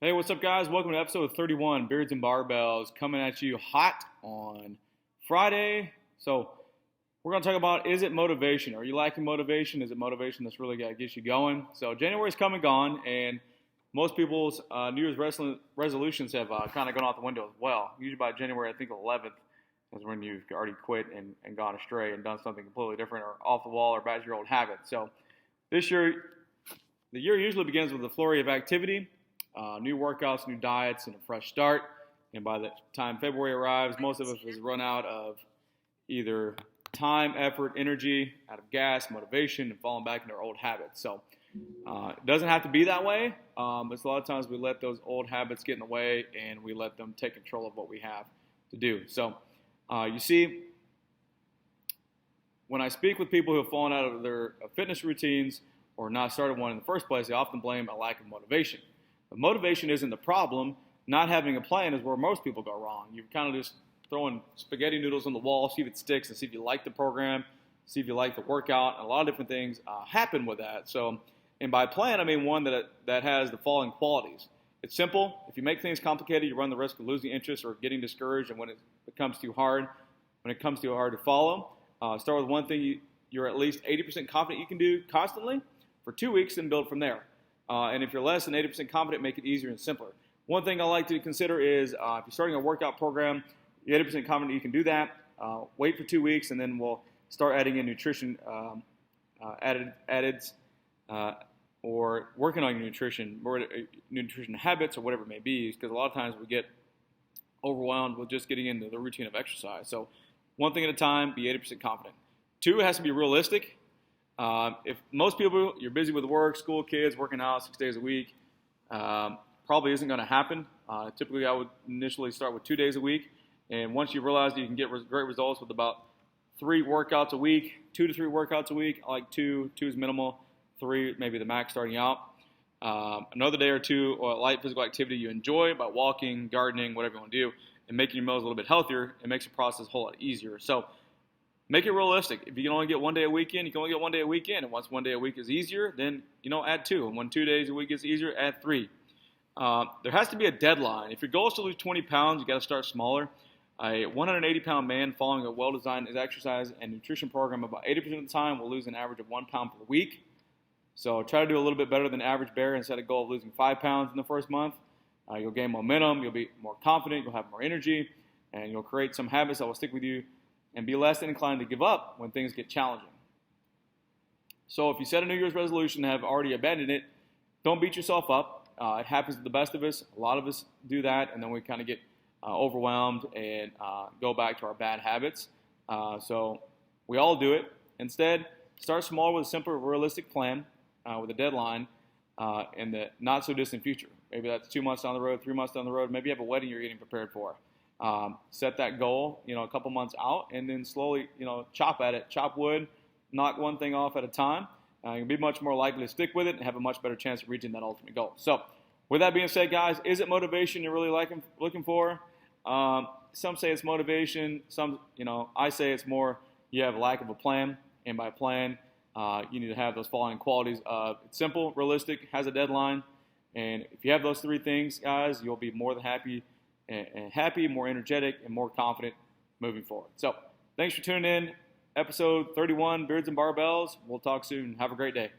Hey, what's up, guys? Welcome to episode 31, Beards and Barbells, coming at you hot on Friday. So, we're going to talk about, is it motivation? Are you lacking motivation? Is it motivation that's really going to get you going? So, January's come and gone, and most people's New Year's resolutions have kind of gone out the window as well. Usually by January, I think 11th is when you've already quit and gone astray and done something completely different or off the wall or back to your old habits. So, this year, the year usually begins with a flurry of activity. New workouts, new diets, and a fresh start. And by the time February arrives, most of us has run out of either time, effort, energy, out of gas, motivation, and falling back into our old habits. So it doesn't have to be that way. It's a lot of times we let those old habits get in the way and we let them take control of what we have to do. So you see, when I speak with people who have fallen out of their fitness routines or not started one in the first place, they often blame a lack of motivation. But motivation isn't the problem. Not having a plan is where most people go wrong. You're kind of just throwing spaghetti noodles on the wall, see if it sticks, and see if you like the program, see if you like the workout. And a lot of different things happen with that. So, and by plan, I mean one that has the following qualities. It's simple. If you make things complicated, you run the risk of losing interest or getting discouraged. And when it becomes too hard, to follow, start with one thing you're at least 80% confident you can do constantly for 2 weeks and build from there. And if you're less than 80% confident, make it easier and simpler. One thing I like to consider is if you're starting a workout program, you're 80% confident you can do that. Wait for 2 weeks, and then we'll start adding in nutrition addeds or working on your nutrition habits or whatever it may be, because a lot of times we get overwhelmed with just getting into the routine of exercise. So one thing at a time, be 80% confident. 2, it has to be realistic. If most people, you're busy with work, school, kids, working out 6 days a week, probably isn't going to happen. Typically, I would initially start with 2 days a week. And once you realize that you can get great results with about 3 workouts a week, 2 to 3 workouts a week, I like 2 is minimal, 3 maybe the max starting out. Another day or 2, or light physical activity you enjoy by walking, gardening, whatever you want to do, and making your meals a little bit healthier, it makes the process a whole lot easier. So make it realistic. If you can only get 1 day a week in, you can only get 1 day a week in. And once 1 day a week is easier, then add 2. And when 2 days a week is easier, add 3. There has to be a deadline. If your goal is to lose 20 pounds, you got to start smaller. A 180-pound man following a well-designed exercise and nutrition program about 80% of the time will lose an average of 1 pound per week. So try to do a little bit better than average bear and set a goal of losing 5 pounds in the first month. You'll gain momentum, you'll be more confident, you'll have more energy, and you'll create some habits that will stick with you and be less inclined to give up when things get challenging. So if you set a New Year's resolution and have already abandoned it, don't beat yourself up. It happens to the best of us. A lot of us do that, and then we kind of get overwhelmed and go back to our bad habits. So we all do it. Instead, start small with a simple, realistic plan with a deadline in the not-so-distant future. Maybe that's 2 months down the road, 3 months down the road. Maybe you have a wedding you're getting prepared for. Set that goal, a couple months out, and then slowly, chop at it, chop wood, knock one thing off at a time. You'll be much more likely to stick with it and have a much better chance of reaching that ultimate goal. So, with that being said, guys, is it motivation you're really looking for? Some say it's motivation. Some, I say it's more you have a lack of a plan, and by plan, you need to have those following qualities of it's simple, realistic, has a deadline, and if you have those 3 things, guys, you'll be more than happy. More energetic, and more confident moving forward. So, thanks for tuning in. Episode 31, Beards and Barbells. We'll talk soon. Have a great day.